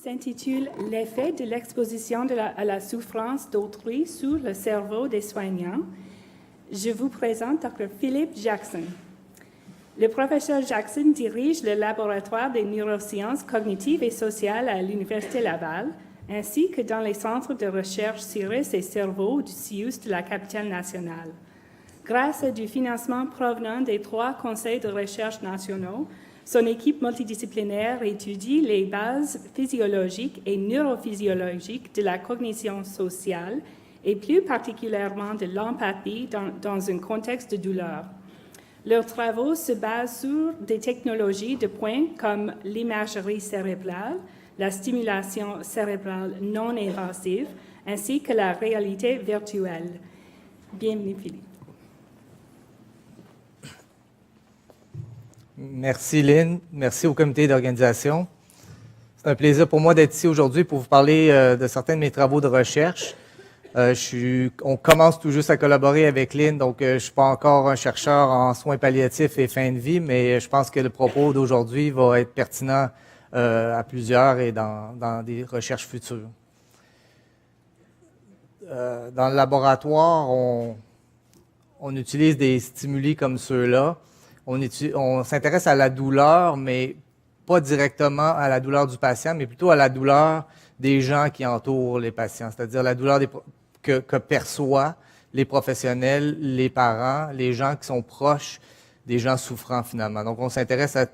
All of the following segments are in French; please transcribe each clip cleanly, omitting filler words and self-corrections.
s'intitule « L'effet de l'exposition à la souffrance d'autrui sur le cerveau des soignants ». Je vous présente Dr. Philippe Jackson. Le professeur Jackson dirige le laboratoire des neurosciences cognitives et sociales à l'Université Laval, ainsi que dans les centres de recherche CIRUS et Cerveau du CIUS de la capitale nationale. Grâce à du financement provenant des 3 conseils de recherche nationaux, son équipe multidisciplinaire étudie les bases physiologiques et neurophysiologiques de la cognition sociale et plus particulièrement de l'empathie dans un contexte de douleur. Leurs travaux se basent sur des technologies de pointe comme l'imagerie cérébrale, la stimulation cérébrale non invasive, ainsi que la réalité virtuelle. Bienvenue, Philippe. Merci Lynn, merci au comité d'organisation. C'est un plaisir pour moi d'être ici aujourd'hui pour vous parler de certains de mes travaux de recherche. On commence tout juste à collaborer avec Lynn, donc je ne suis pas encore un chercheur en soins palliatifs et fin de vie, mais je pense que le propos d'aujourd'hui va être pertinent à plusieurs et dans des recherches futures. Dans le laboratoire, on utilise des stimuli comme ceux-là. On s'intéresse à la douleur, mais pas directement à la douleur du patient, mais plutôt à la douleur des gens qui entourent les patients, c'est-à-dire la douleur que perçoivent les professionnels, les parents, les gens qui sont proches des gens souffrants finalement. Donc, on s'intéresse à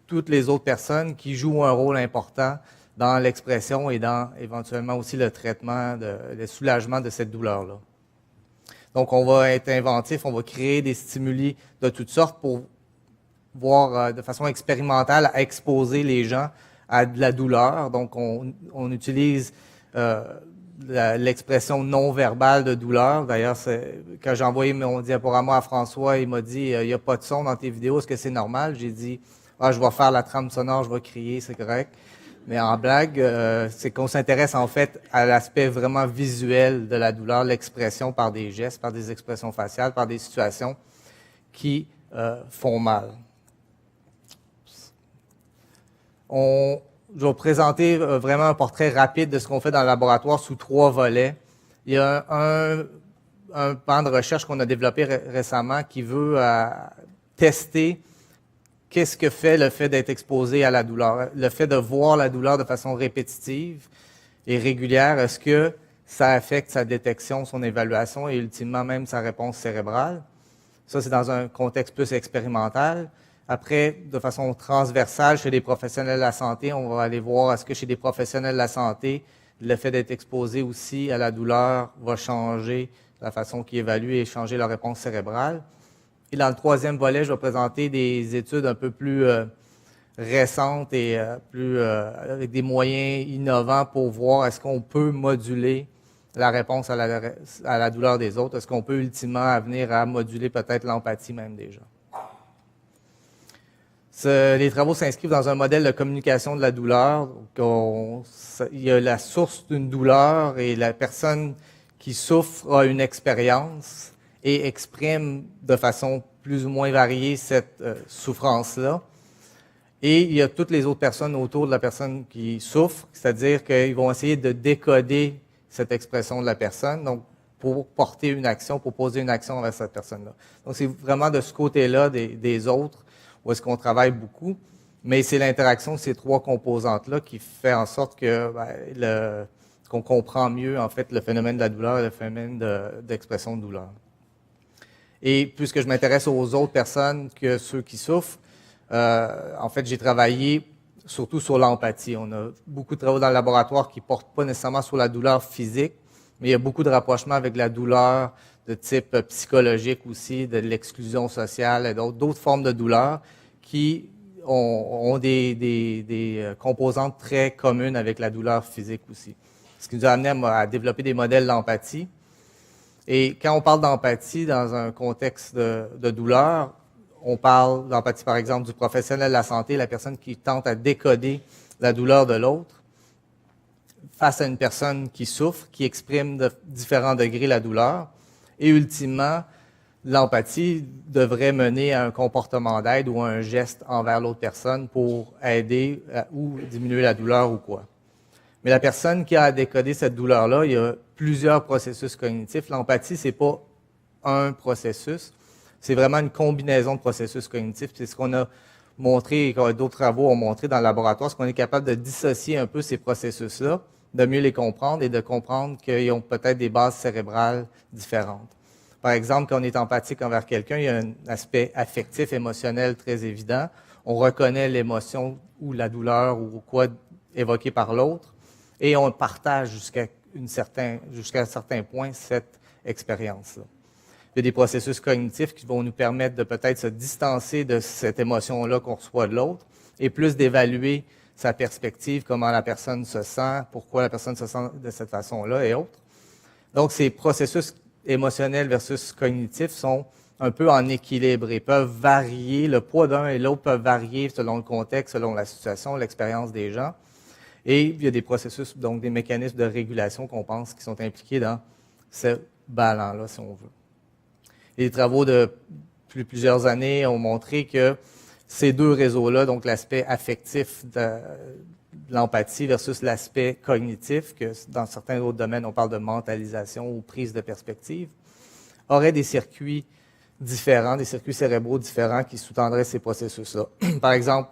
toutes les autres personnes qui jouent un rôle important dans l'expression et dans éventuellement aussi le traitement, le soulagement de cette douleur-là. Donc, on va être inventif, on va créer des stimuli de toutes sortes pour voir de façon expérimentale à exposer les gens à de la douleur. Donc, on utilise l'expression non verbale de douleur. D'ailleurs, quand j'ai envoyé mon diaporama à François, il m'a dit « Il n'y a pas de son dans tes vidéos, est-ce que c'est normal? » J'ai dit « Ah, je vais faire la trame sonore, je vais crier, c'est correct. » Mais en blague, c'est qu'on s'intéresse en fait à l'aspect vraiment visuel de la douleur, l'expression par des gestes, par des expressions faciales, par des situations qui font mal. Je vais vous présenter vraiment un portrait rapide de ce qu'on fait dans le laboratoire sous 3 volets. Il y a un pan de recherche qu'on a développé récemment qui veut tester qu'est-ce que fait le fait d'être exposé à la douleur, le fait de voir la douleur de façon répétitive et régulière. Est-ce que ça affecte sa détection, son évaluation et ultimement même sa réponse cérébrale? Ça, c'est dans un contexte plus expérimental. Après, de façon transversale, chez les professionnels de la santé, on va aller voir est-ce que chez des professionnels de la santé, le fait d'être exposé aussi à la douleur va changer la façon qu'ils évaluent et changer leur réponse cérébrale. Et dans le 3e volet, je vais présenter des études un peu plus récentes et avec des moyens innovants pour voir est-ce qu'on peut moduler la réponse à la douleur des autres. Est-ce qu'on peut ultimement venir à moduler peut-être l'empathie même des gens? Les travaux s'inscrivent dans un modèle de communication de la douleur. Donc, il y a la source d'une douleur et la personne qui souffre a une expérience et exprime de façon plus ou moins variée cette souffrance-là. Et il y a toutes les autres personnes autour de la personne qui souffre, c'est-à-dire qu'ils vont essayer de décoder cette expression de la personne, donc pour porter une action, pour poser une action envers cette personne-là. Donc, c'est vraiment de ce côté-là des autres où est-ce qu'on travaille beaucoup, mais c'est l'interaction de ces 3 composantes-là qui fait en sorte que qu'on comprend mieux en fait le phénomène de la douleur et le phénomène d'expression de douleur. Et puisque je m'intéresse aux autres personnes que ceux qui souffrent, en fait, j'ai travaillé surtout sur l'empathie. On a beaucoup de travaux dans le laboratoire qui ne portent pas nécessairement sur la douleur physique, mais il y a beaucoup de rapprochements avec la douleur de type psychologique aussi, de l'exclusion sociale et d'autres formes de douleur qui ont des composantes très communes avec la douleur physique aussi. Ce qui nous a amené à développer des modèles d'empathie. Et quand on parle d'empathie dans un contexte de douleur, on parle d'empathie, par exemple, du professionnel de la santé, la personne qui tente à décoder la douleur de l'autre, face à une personne qui souffre, qui exprime de différents degrés la douleur. Et ultimement, l'empathie devrait mener à un comportement d'aide ou à un geste envers l'autre personne pour aider ou diminuer la douleur ou quoi. Mais la personne qui a à décoder cette douleur-là, il y a plusieurs processus cognitifs. L'empathie, c'est pas un processus, c'est vraiment une combinaison de processus cognitifs. C'est ce qu'on a montré, et que d'autres travaux ont montré dans le laboratoire, c'est qu'on est capable de dissocier un peu ces processus-là, de mieux les comprendre et de comprendre qu'ils ont peut-être des bases cérébrales différentes. Par exemple, quand on est empathique envers quelqu'un, il y a un aspect affectif, émotionnel très évident. On reconnaît l'émotion ou la douleur ou quoi évoqué par l'autre et on partage jusqu'à un certain point cette expérience-là. Il y a des processus cognitifs qui vont nous permettre de peut-être se distancer de cette émotion-là qu'on reçoit de l'autre et plus d'évaluer sa perspective, comment la personne se sent, pourquoi la personne se sent de cette façon-là et autres. Donc, ces processus émotionnels versus cognitifs sont un peu en équilibre et peuvent varier. Le poids d'un et l'autre peuvent varier selon le contexte, selon la situation, l'expérience des gens. Et il y a des processus, donc des mécanismes de régulation qu'on pense qui sont impliqués dans ce ballon-là, si on veut. Et les travaux de plusieurs années ont montré que ces deux réseaux-là, donc l'aspect affectif de l'empathie versus l'aspect cognitif, que dans certains autres domaines, on parle de mentalisation ou prise de perspective, auraient des circuits différents, des circuits cérébraux différents qui sous-tendraient ces processus-là. Par exemple,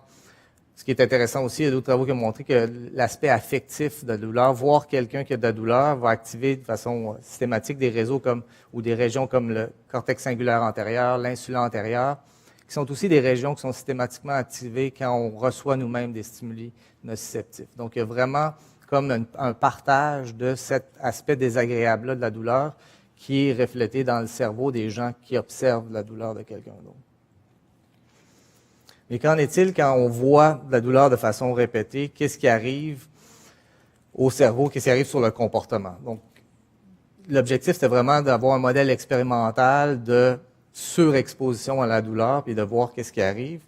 ce qui est intéressant aussi, il y a d'autres travaux qui ont montré que l'aspect affectif de la douleur, voir quelqu'un qui a de la douleur, va activer de façon systématique des réseaux ou des régions comme le cortex cingulaire antérieur, l'insula antérieur, qui sont aussi des régions qui sont systématiquement activées quand on reçoit nous-mêmes des stimuli nociceptifs. Donc, il y a vraiment comme un partage de cet aspect désagréable-là de la douleur qui est reflété dans le cerveau des gens qui observent la douleur de quelqu'un d'autre. Mais qu'en est-il quand on voit de la douleur de façon répétée? Qu'est-ce qui arrive au cerveau? Qu'est-ce qui arrive sur le comportement? Donc, l'objectif, c'était vraiment d'avoir un modèle expérimental de surexposition à la douleur puis de voir qu'est-ce qui arrive.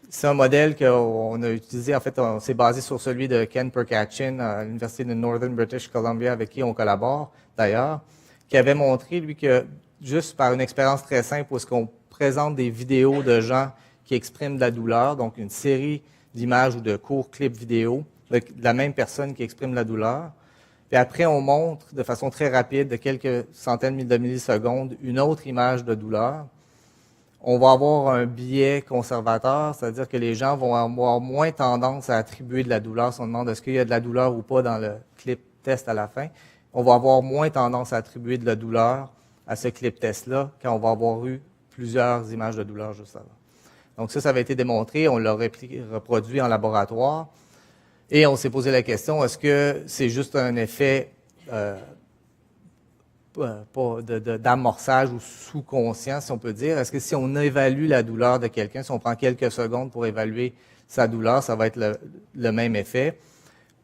C'est un modèle qu'on a utilisé, en fait, on s'est basé sur celui de Ken Perkachin à l'Université de Northern British Columbia, avec qui on collabore d'ailleurs, qui avait montré, lui, que juste par une expérience très simple, où est-ce qu'on présente des vidéos de gens qui expriment de la douleur, donc une série d'images ou de courts clips vidéo de la même personne qui exprime la douleur. Puis après, on montre de façon très rapide, de quelques centaines de millisecondes, une autre image de douleur. On va avoir un biais conservateur, c'est-à-dire que les gens vont avoir moins tendance à attribuer de la douleur. Si on demande est-ce qu'il y a de la douleur ou pas dans le clip test à la fin, on va avoir moins tendance à attribuer de la douleur à ce clip test-là quand on va avoir eu plusieurs images de douleur juste avant. Donc ça avait été démontré, on l'a reproduit en laboratoire et on s'est posé la question, est-ce que c'est juste un effet d'amorçage ou sous-conscient, si on peut dire? Est-ce que si on évalue la douleur de quelqu'un, si on prend quelques secondes pour évaluer sa douleur, ça va être le même effet?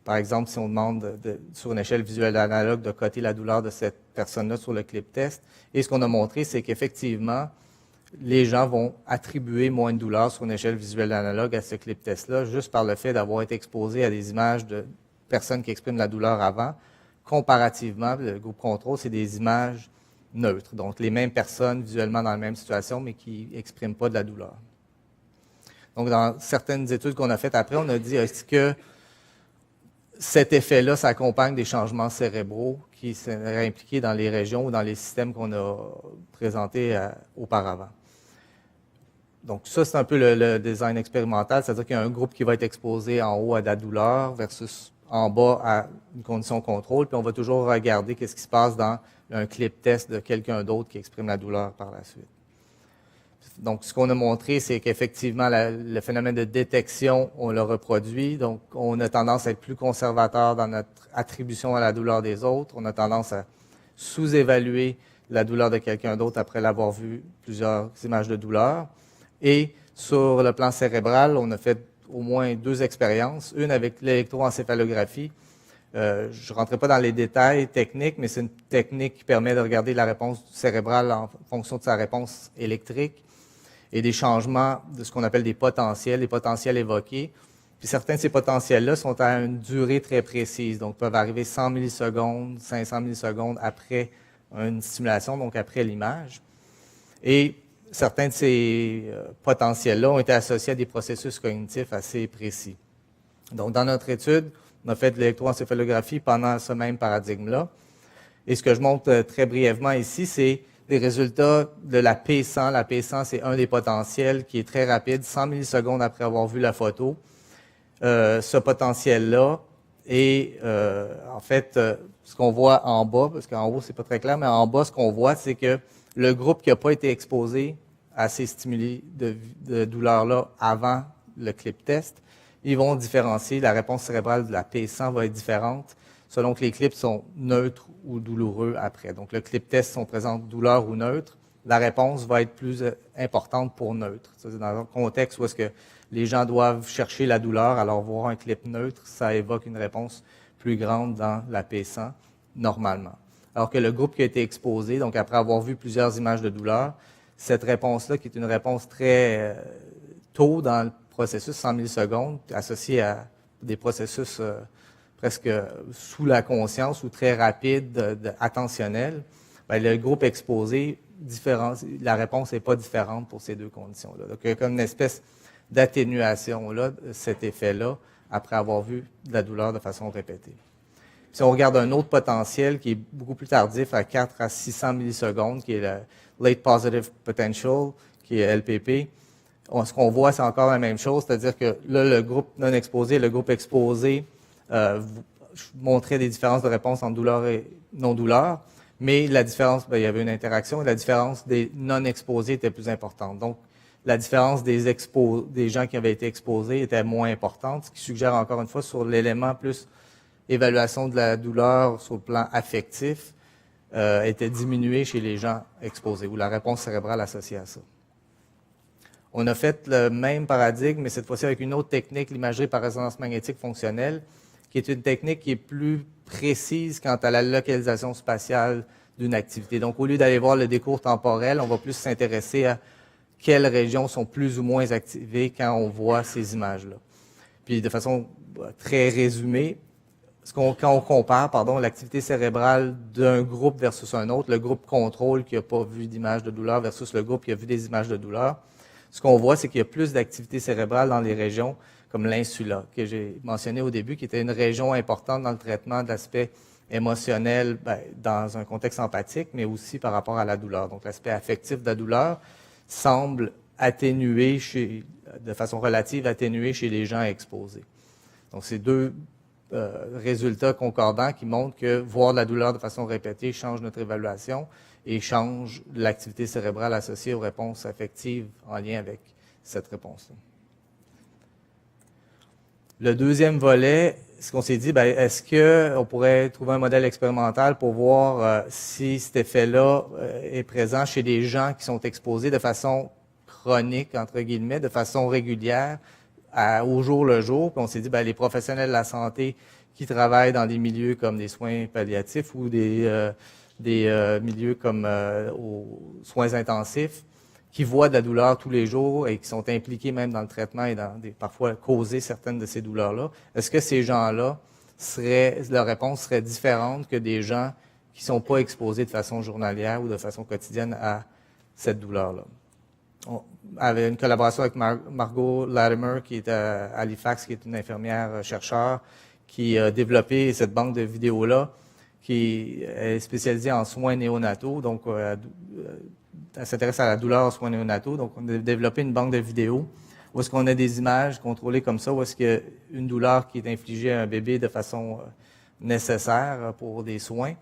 Par exemple, si on demande sur une échelle visuelle analogue de coter la douleur de cette personne-là sur le clip test, et ce qu'on a montré, c'est qu'effectivement, les gens vont attribuer moins de douleur sur une échelle visuelle analogue à ce clip test-là, juste par le fait d'avoir été exposé à des images de personnes qui expriment la douleur avant. Comparativement, le groupe contrôle, c'est des images neutres, donc les mêmes personnes visuellement dans la même situation, mais qui n'expriment pas de la douleur. Donc, dans certaines études qu'on a faites après, on a dit, est-ce que cet effet-là s'accompagne des changements cérébraux qui seraient impliqués dans les régions ou dans les systèmes qu'on a présentés auparavant? Donc, ça, c'est un peu le design expérimental, c'est-à-dire qu'il y a un groupe qui va être exposé en haut à de la douleur versus en bas à une condition contrôle, puis on va toujours regarder qu'est-ce qui se passe dans un clip test de quelqu'un d'autre qui exprime la douleur par la suite. Donc, ce qu'on a montré, c'est qu'effectivement, le phénomène de détection, on le reproduit. Donc, on a tendance à être plus conservateur dans notre attribution à la douleur des autres. On a tendance à sous-évaluer la douleur de quelqu'un d'autre après l'avoir vu plusieurs images de douleur. Et sur le plan cérébral, on a fait au moins 2 expériences. Une avec l'électroencéphalographie. Je ne rentrerai pas dans les détails techniques, mais c'est une technique qui permet de regarder la réponse cérébrale en fonction de sa réponse électrique et des changements de ce qu'on appelle des potentiels, les potentiels évoqués. Puis certains de ces potentiels-là sont à une durée très précise, donc peuvent arriver 100 millisecondes, 500 millisecondes après une stimulation, donc après l'image. Et certains de ces potentiels-là ont été associés à des processus cognitifs assez précis. Donc, dans notre étude, On a fait de l'électroencéphalographie pendant ce même paradigme-là. Et ce que je montre très brièvement ici, c'est les résultats de la P100. La P100, c'est un des potentiels qui est très rapide, 100 millisecondes après avoir vu la photo. Ce potentiel-là est, en fait, ce qu'on voit en bas, parce qu'en haut, c'est pas très clair, mais en bas, ce qu'on voit, c'est que le groupe qui n'a pas été exposé à ces stimuli de douleur-là avant le clip test, ils vont différencier. La réponse cérébrale de la P100 va être différente selon que les clips sont neutres ou douloureux après. Donc, le clip test, si on présente douleur ou neutre, la réponse va être plus importante pour neutre. Ça, c'est dans un contexte où est-ce que les gens doivent chercher la douleur, alors voir un clip neutre, ça évoque une réponse plus grande dans la P100, normalement. Alors que le groupe qui a été exposé, donc après avoir vu plusieurs images de douleur, cette réponse-là, qui est une réponse très tôt dans le processus, 100 millisecondes, associée à des processus presque sous la conscience ou très rapides, attentionnels, bien, le groupe exposé, la réponse n'est pas différente pour ces deux conditions-là. Donc, il y a comme une espèce d'atténuation là, de cet effet-là, après avoir vu de la douleur de façon répétée. Si on regarde un autre potentiel qui est beaucoup plus tardif, à 4 à 600 millisecondes, qui est le Late Positive Potential, qui est LPP, ce qu'on voit, c'est encore la même chose, c'est-à-dire que là, le groupe non exposé, le groupe exposé, montrait des différences de réponse entre douleur et non-douleur, mais la différence, bien, il y avait une interaction, et la différence des non-exposés était plus importante. Donc, la différence des gens qui avaient été exposés était moins importante, ce qui suggère encore une fois sur l'élément plus évaluation de la douleur sur le plan affectif était diminuée chez les gens exposés, ou la réponse cérébrale associée à ça. On a fait le même paradigme, mais cette fois-ci avec une autre technique, l'imagerie par résonance magnétique fonctionnelle, qui est une technique qui est plus précise quant à la localisation spatiale d'une activité. Donc, au lieu d'aller voir le décours temporel, on va plus s'intéresser à quelles régions sont plus ou moins activées quand on voit ces images-là. Puis, de façon très résumée, quand on compare l'activité cérébrale d'un groupe versus un autre, le groupe contrôle qui n'a pas vu d'image de douleur versus le groupe qui a vu des images de douleur, ce qu'on voit, c'est qu'il y a plus d'activité cérébrale dans les régions comme l'insula, que j'ai mentionné au début, qui était une région importante dans le traitement de l'aspect émotionnel, bien, dans un contexte empathique, mais aussi par rapport à la douleur. Donc, l'aspect affectif de la douleur semble atténué de façon relative, atténué chez les gens exposés. Donc, c'est deux résultats concordants qui montrent que voir la douleur de façon répétée change notre évaluation et change l'activité cérébrale associée aux réponses affectives en lien avec cette réponse-là. Le deuxième volet, ce qu'on s'est dit, bien, est-ce qu'on pourrait trouver un modèle expérimental pour voir si cet effet-là est présent chez des gens qui sont exposés de façon chronique, entre guillemets, de façon régulière, au jour le jour. Puis on s'est dit, bien, les professionnels de la santé qui travaillent dans des milieux comme des soins palliatifs ou des milieux comme aux soins intensifs, qui voient de la douleur tous les jours et qui sont impliqués même dans le traitement et parfois causer certaines de ces douleurs-là, est-ce que ces gens-là, leur réponse serait différente que des gens qui ne sont pas exposés de façon journalière ou de façon quotidienne à cette douleur-là? On avait une collaboration avec Margot Latimer, qui est à Halifax, qui est une infirmière-chercheur, qui a développé cette banque de vidéos-là, qui est spécialisée en soins néonataux, donc elle s'intéresse à la douleur aux soins néonataux. Donc, on a développé une banque de vidéos où est-ce qu'on a des images contrôlées comme ça, où est-ce qu'il y a une douleur qui est infligée à un bébé de façon nécessaire pour des soins,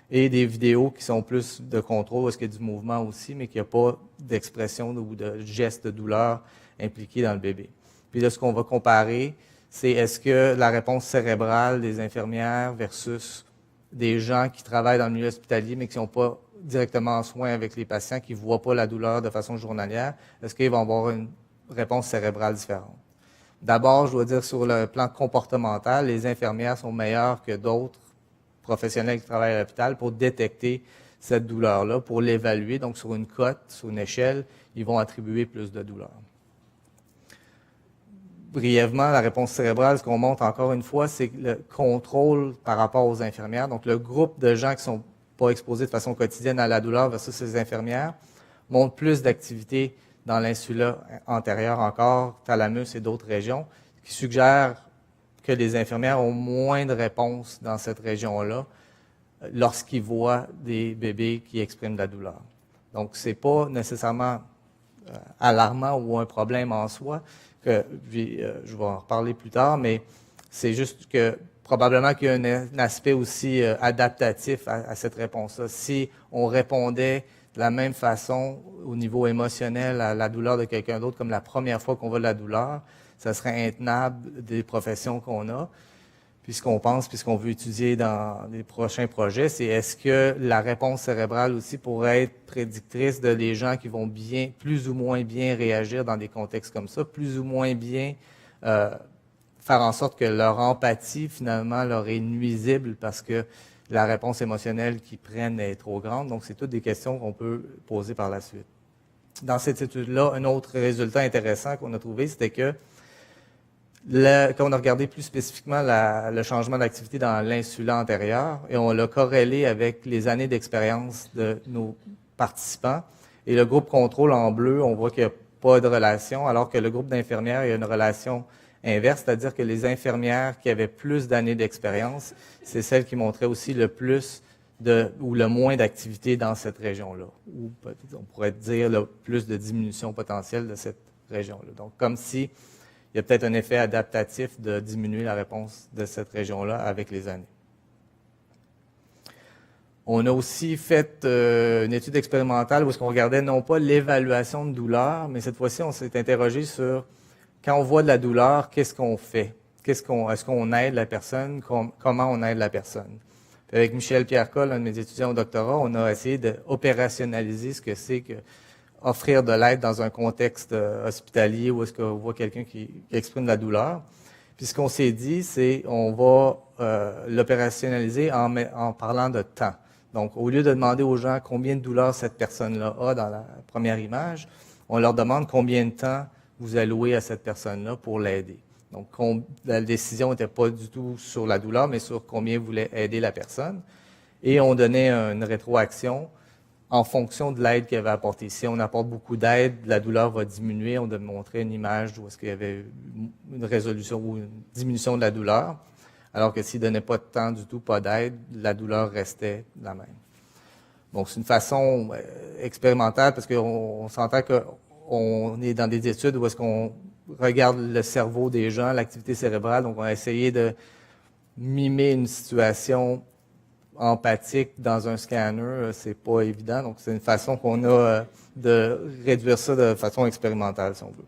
et des vidéos qui sont plus de contrôle, où est-ce qu'il y a du mouvement aussi, mais qu'il n'y a pas d'expression ou de geste de douleur impliqué dans le bébé. Puis là, ce qu'on va comparer, c'est est-ce que la réponse cérébrale des infirmières versus des gens qui travaillent dans le milieu hospitalier, mais qui ne sont pas directement en soins avec les patients, qui ne voient pas la douleur de façon journalière, est-ce qu'ils vont avoir une réponse cérébrale différente? D'abord, je dois dire, sur le plan comportemental, les infirmières sont meilleures que d'autres professionnels qui travaillent à l'hôpital pour détecter cette douleur-là, pour l'évaluer. Donc, sur une cote, sur une échelle, ils vont attribuer plus de douleur. Brièvement, la réponse cérébrale, ce qu'on montre encore une fois, c'est le contrôle par rapport aux infirmières. Donc, le groupe de gens qui ne sont pas exposés de façon quotidienne à la douleur versus ces infirmières montre plus d'activité dans l'insula antérieure encore, thalamus et d'autres régions, ce qui suggère que les infirmières ont moins de réponses dans cette région-là lorsqu'ils voient des bébés qui expriment de la douleur. Donc, c'est pas nécessairement alarmant ou un problème en soi, que je vais en reparler plus tard, mais c'est juste que probablement qu'il y a un aspect aussi adaptatif à cette réponse-là. Si on répondait de la même façon au niveau émotionnel à la douleur de quelqu'un d'autre, comme la première fois qu'on voit de la douleur, ça serait intenable des professions qu'on a. Puis ce qu'on pense, puis ce qu'on veut étudier dans les prochains projets, c'est est-ce que la réponse cérébrale aussi pourrait être prédictrice de les gens qui vont bien, plus ou moins bien réagir dans des contextes comme ça, plus ou moins bien faire en sorte que leur empathie, finalement, leur est nuisible parce que la réponse émotionnelle qu'ils prennent est trop grande. Donc, c'est toutes des questions qu'on peut poser par la suite. Dans cette étude-là, un autre résultat intéressant qu'on a trouvé, c'était que quand on a regardé plus spécifiquement le changement d'activité dans l'insula antérieure, et on l'a corrélé avec les années d'expérience de nos participants, et le groupe contrôle en bleu, on voit qu'il n'y a pas de relation, alors que le groupe d'infirmières, il y a une relation inverse, c'est-à-dire que les infirmières qui avaient plus d'années d'expérience, c'est celles qui montraient aussi le plus ou le moins d'activité dans cette région-là, ou on pourrait dire le plus de diminution potentielle de cette région-là. Donc, comme si il y a peut-être un effet adaptatif de diminuer la réponse de cette région-là avec les années. On a aussi fait une étude expérimentale où on regardait non pas l'évaluation de douleur, mais cette fois-ci, on s'est interrogé sur quand on voit de la douleur, qu'est-ce qu'on fait? Est-ce qu'on aide la personne? Comment on aide la personne? Puis avec Michel Pierre-Coll, un de mes étudiants au doctorat, on a essayé d'opérationnaliser ce que c'est que offrir de l'aide dans un contexte hospitalier où est-ce qu'on voit quelqu'un qui exprime de la douleur. Puis ce qu'on s'est dit, c'est on va l'opérationnaliser en parlant de temps. Donc, au lieu de demander aux gens combien de douleur cette personne-là a dans la première image, on leur demande combien de temps vous allouez à cette personne-là pour l'aider. Donc, la décision n'était pas du tout sur la douleur, mais sur combien vous voulez aider la personne. Et on donnait une rétroaction en fonction de l'aide qu'il avait apportée. Si on apporte beaucoup d'aide, la douleur va diminuer. On devait montrer une image où est-ce qu'il y avait une résolution ou une diminution de la douleur. Alors que s'il ne donnait pas de temps du tout, pas d'aide, la douleur restait la même. Donc, c'est une façon expérimentale parce qu'on s'entend qu'on est dans des études où est-ce qu'on regarde le cerveau des gens, l'activité cérébrale. Donc, on a essayé de mimer une situation empathique dans un scanner, c'est pas évident. Donc, c'est une façon qu'on a de réduire ça de façon expérimentale, si on veut.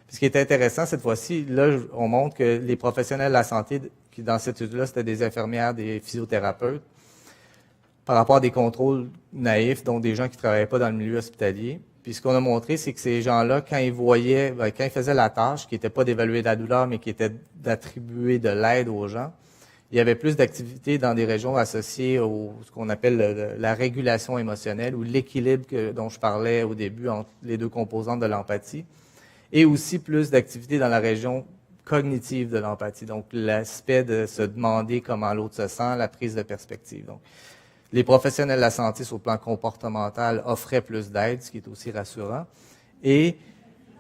Puis, ce qui est intéressant cette fois-ci, là, on montre que les professionnels de la santé, qui dans cette étude-là, c'était des infirmières, des physiothérapeutes, par rapport à des contrôles naïfs, donc des gens qui ne travaillaient pas dans le milieu hospitalier. Puis, ce qu'on a montré, c'est que ces gens-là, quand ils faisaient la tâche, qui n'était pas d'évaluer la douleur, mais qui était d'attribuer de l'aide aux gens, il y avait plus d'activités dans des régions associées à ce qu'on appelle la régulation émotionnelle ou l'équilibre dont je parlais au début entre les deux composantes de l'empathie, et aussi plus d'activités dans la région cognitive de l'empathie, donc l'aspect de se demander comment l'autre se sent, la prise de perspective. Donc, les professionnels de la santé sur le plan comportemental offraient plus d'aide, ce qui est aussi rassurant, et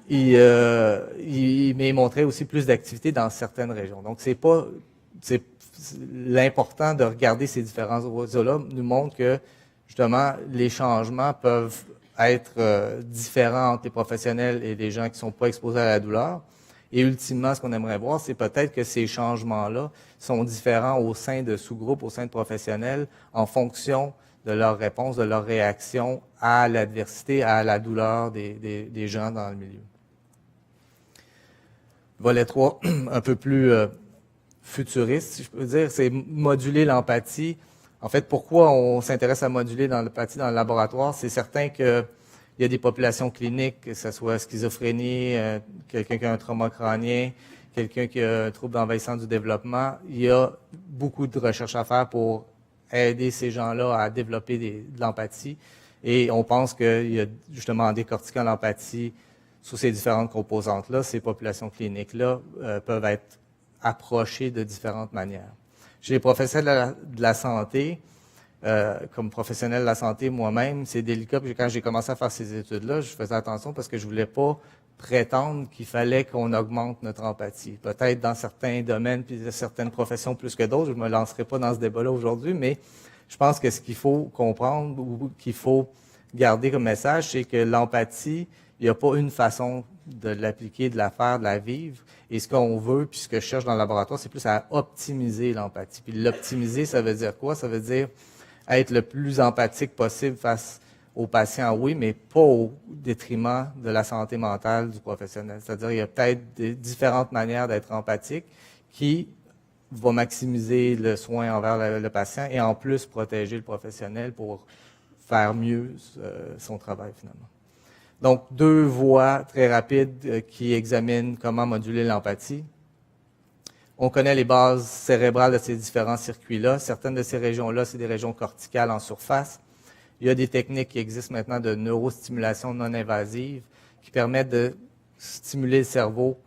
ils montraient aussi plus d'activités dans certaines régions. Donc, c'est l'important de regarder ces différents réseaux-là nous montre que, justement, les changements peuvent être différents entre les professionnels et les gens qui ne sont pas exposés à la douleur. Et ultimement, ce qu'on aimerait voir, c'est peut-être que ces changements-là sont différents au sein de sous-groupes, au sein de professionnels, en fonction de leur réponse, de leur réaction à l'adversité, à la douleur des gens dans le milieu. Volet 3, un peu plus futuriste, si je peux dire, c'est moduler l'empathie. En fait, pourquoi on s'intéresse à moduler l'empathie dans le laboratoire? C'est certain qu'il y a des populations cliniques, que ce soit schizophrénie, quelqu'un qui a un trauma crânien, quelqu'un qui a un trouble d'envahissement du développement. Il y a beaucoup de recherches à faire pour aider ces gens-là à développer de l'empathie. Et on pense qu'il y a justement en décortiquant l'empathie sous ces différentes composantes-là, ces populations cliniques-là peuvent être approchées de différentes manières. Chez les professionnels de la santé, comme professionnel de la santé moi-même, c'est délicat. Puis quand j'ai commencé à faire ces études-là, je faisais attention parce que je voulais pas prétendre qu'il fallait qu'on augmente notre empathie. Peut-être dans certains domaines puis de certaines professions plus que d'autres. Je ne me lancerai pas dans ce débat-là aujourd'hui, mais je pense que ce qu'il faut comprendre ou qu'il faut garder comme message, c'est que l'empathie, il n'y a pas une façon de l'appliquer, de la faire, de la vivre. Et ce qu'on veut, puis ce que je cherche dans le laboratoire, c'est plus à optimiser l'empathie. Puis l'optimiser, ça veut dire quoi? Ça veut dire être le plus empathique possible face aux patients, oui, mais pas au détriment de la santé mentale du professionnel. C'est-à-dire qu'il y a peut-être différentes manières d'être empathique qui vont maximiser le soin envers le patient et en plus protéger le professionnel pour faire mieux son travail finalement. Donc, 2 voies très rapides qui examinent comment moduler l'empathie. On connaît les bases cérébrales de ces différents circuits-là. Certaines de ces régions-là, c'est des régions corticales en surface. Il y a des techniques qui existent maintenant de neurostimulation non invasive qui permettent de stimuler le cerveau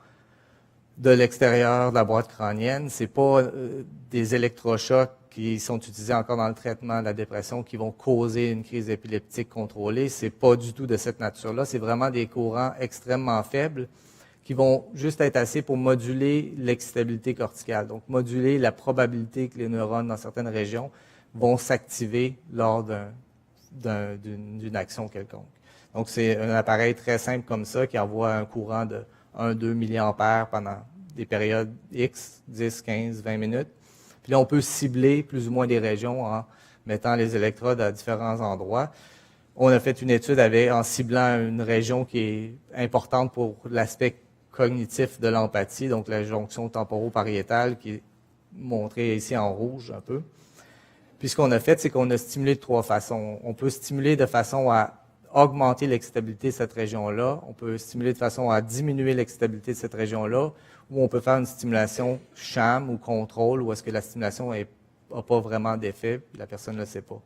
de l'extérieur de la boîte crânienne. C'est pas des électrochocs qui sont utilisés encore dans le traitement de la dépression qui vont causer une crise épileptique contrôlée. C'est pas du tout de cette nature-là. C'est vraiment des courants extrêmement faibles qui vont juste être assez pour moduler l'excitabilité corticale. Donc, moduler la probabilité que les neurones dans certaines régions vont s'activer lors d'une action quelconque. Donc, c'est un appareil très simple comme ça qui envoie un courant de 1-2 milliampères pendant des périodes X, 10, 15, 20 minutes. Puis là, on peut cibler plus ou moins des régions en mettant les électrodes à différents endroits. On a fait une étude en ciblant une région qui est importante pour l'aspect cognitif de l'empathie, donc la jonction temporopariétale qui est montrée ici en rouge un peu. Puis ce qu'on a fait, c'est qu'on a stimulé de 3 façons. On peut stimuler de façon à augmenter l'excitabilité de cette région-là. On peut stimuler de façon à diminuer l'excitabilité de cette région-là. Ou on peut faire une stimulation sham ou contrôle, où est-ce que la stimulation n'a pas vraiment d'effet, puis la personne ne le sait pas.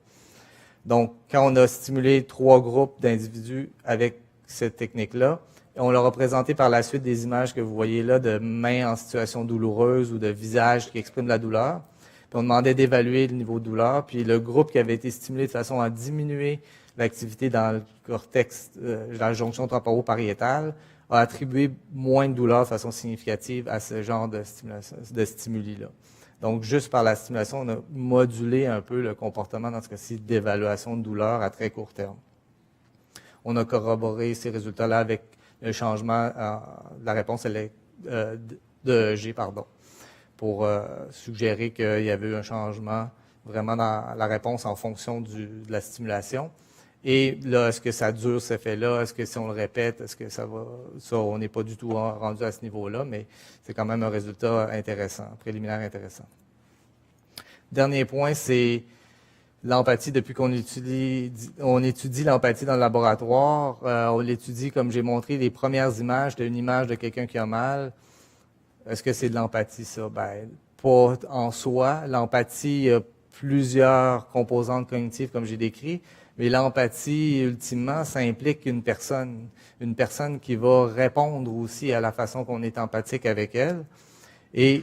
Donc, quand on a stimulé 3 groupes d'individus avec cette technique-là, on leur a présenté par la suite des images que vous voyez là de mains en situation douloureuse ou de visages qui expriment la douleur. Puis on demandait d'évaluer le niveau de douleur. Puis le groupe qui avait été stimulé de façon à diminuer l'activité dans le cortex, dans la jonction temporopariétale, a attribué moins de douleur de façon significative à ce genre de stimuli-là. Donc, juste par la stimulation, on a modulé un peu le comportement, dans ce cas-ci, d'évaluation de douleur à très court terme. On a corroboré ces résultats-là avec le changement de la réponse de EEG, pour suggérer qu'il y avait eu un changement vraiment dans la réponse en fonction de la stimulation. Et là, est-ce que ça dure, cet effet-là? Est-ce que si on le répète, est-ce que ça va? Ça, on n'est pas du tout rendu à ce niveau-là, mais c'est quand même un résultat intéressant, préliminaire intéressant. Dernier point, c'est l'empathie. Depuis qu'on étudie l'empathie dans le laboratoire, on l'étudie, comme j'ai montré, les premières images d'une image de quelqu'un qui a mal. Est-ce que c'est de l'empathie, ça? Ben, pas en soi. L'empathie, il y a plusieurs composantes cognitives, comme j'ai décrit. Mais l'empathie, ultimement, ça implique une personne qui va répondre aussi à la façon qu'on est empathique avec elle. Et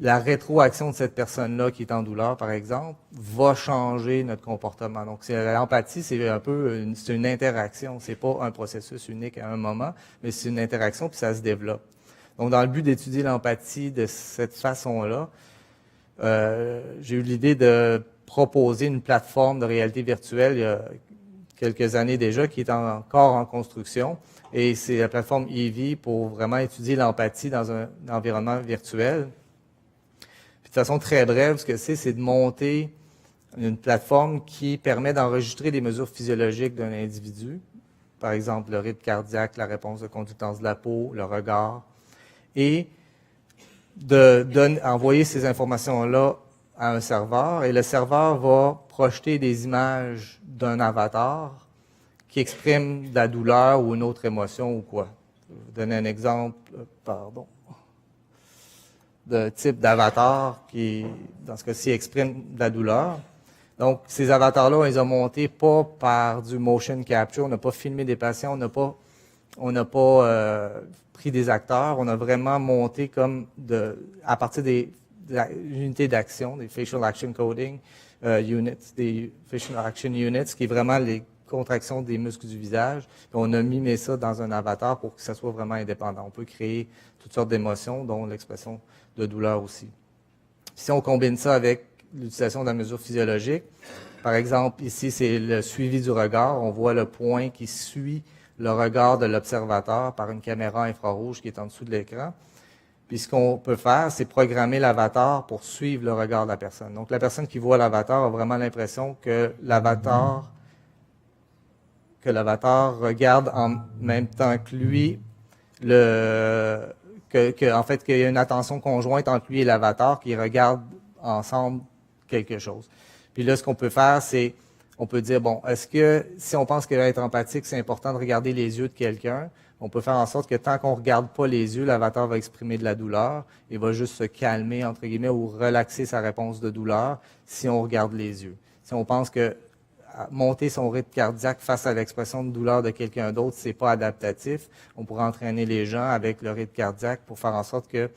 la rétroaction de cette personne-là qui est en douleur, par exemple, va changer notre comportement. Donc, l'empathie, c'est un peu une interaction. C'est pas un processus unique à un moment, mais c'est une interaction, puis ça se développe. Donc, dans le but d'étudier l'empathie de cette façon-là, j'ai eu l'idée de proposer une plateforme de réalité virtuelle il y a quelques années déjà, qui est encore en construction. Et c'est la plateforme Eevee pour vraiment étudier l'empathie dans un environnement virtuel. Puis de façon très brève, ce que c'est de monter une plateforme qui permet d'enregistrer des mesures physiologiques d'un individu, par exemple le rythme cardiaque, la réponse de conductance de la peau, le regard, et envoyer ces informations-là à un serveur, et le serveur va projeter des images d'un avatar qui exprime de la douleur ou une autre émotion ou quoi. Je vais vous donner un exemple, de type d'avatar qui, dans ce cas-ci, exprime de la douleur. Donc, ces avatars-là, on les a montés pas par du motion capture, on n'a pas filmé des patients, on n'a pas pris des acteurs, on a vraiment monté à partir des unités d'action, des Facial Action Coding Units, des Facial Action Units, qui est vraiment contraction des muscles du visage. Puis on a mimé ça dans un avatar pour que ça soit vraiment indépendant. On peut créer toutes sortes d'émotions, dont l'expression de douleur aussi. Si on combine ça avec l'utilisation de la mesure physiologique, par exemple, ici, c'est le suivi du regard. On voit le point qui suit le regard de l'observateur par une caméra infrarouge qui est en dessous de l'écran. Puis ce qu'on peut faire, c'est programmer l'avatar pour suivre le regard de la personne. Donc, la personne qui voit l'avatar a vraiment l'impression que l'avatar regarde en même temps que lui, en fait, qu'il y a une attention conjointe entre lui et l'avatar, qui regardent ensemble quelque chose. Puis là, ce qu'on peut faire, c'est, on peut dire, bon, est-ce que, si on pense qu'être empathique, c'est important de regarder les yeux de quelqu'un, on peut faire en sorte que tant qu'on ne regarde pas les yeux, l'avatar va exprimer de la douleur et va juste se calmer, entre guillemets, ou relaxer sa réponse de douleur si on regarde les yeux. Si on pense que monter son rythme cardiaque face à l'expression de douleur de quelqu'un d'autre, c'est pas adaptatif, on pourrait entraîner les gens avec le rythme cardiaque pour faire en sorte que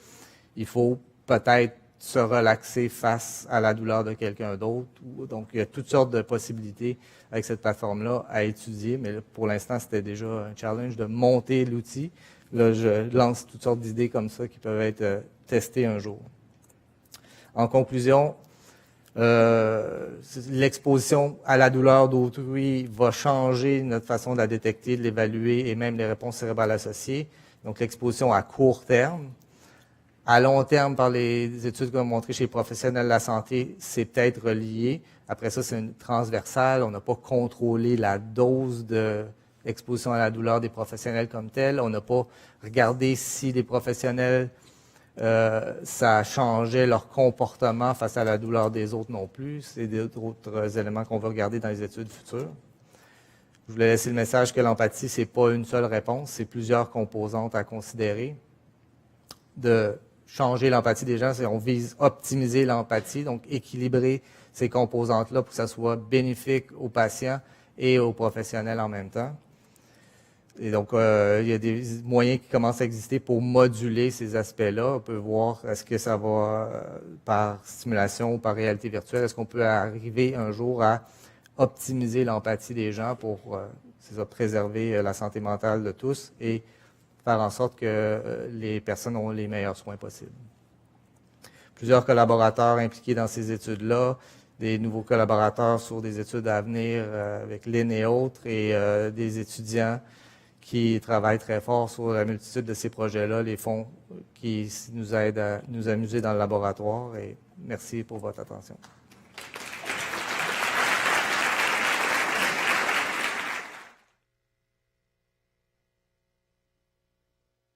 il faut peut-être se relaxer face à la douleur de quelqu'un d'autre. Donc, il y a toutes sortes de possibilités avec cette plateforme-là à étudier, mais là, pour l'instant, c'était déjà un challenge de monter l'outil. Là, je lance toutes sortes d'idées comme ça qui peuvent être testées un jour. En conclusion, l'exposition à la douleur d'autrui va changer notre façon de la détecter, de l'évaluer et même les réponses cérébrales associées. Donc, l'exposition à court terme. À long terme, par les études qu'on a montrées chez les professionnels de la santé, c'est peut-être relié. Après ça, c'est une transversale. On n'a pas contrôlé la dose d'exposition à la douleur des professionnels comme telle. On n'a pas regardé si les professionnels, ça changeait leur comportement face à la douleur des autres non plus. C'est d'autres éléments qu'on va regarder dans les études futures. Je voulais laisser le message que l'empathie, c'est pas une seule réponse, c'est plusieurs composantes à considérer. De changer l'empathie des gens, on vise optimiser l'empathie, donc équilibrer ces composantes-là pour que ça soit bénéfique aux patients et aux professionnels en même temps. Et donc, il y a des moyens qui commencent à exister pour moduler ces aspects-là. On peut voir est-ce que ça va par stimulation ou par réalité virtuelle, est-ce qu'on peut arriver un jour à optimiser l'empathie des gens pour préserver la santé mentale de tous et faire en sorte que les personnes ont les meilleurs soins possibles. Plusieurs collaborateurs impliqués dans ces études-là, des nouveaux collaborateurs sur des études à venir avec Lynn et autres, et des étudiants qui travaillent très fort sur la multitude de ces projets-là, les fonds qui nous aident à nous amuser dans le laboratoire. Et merci pour votre attention.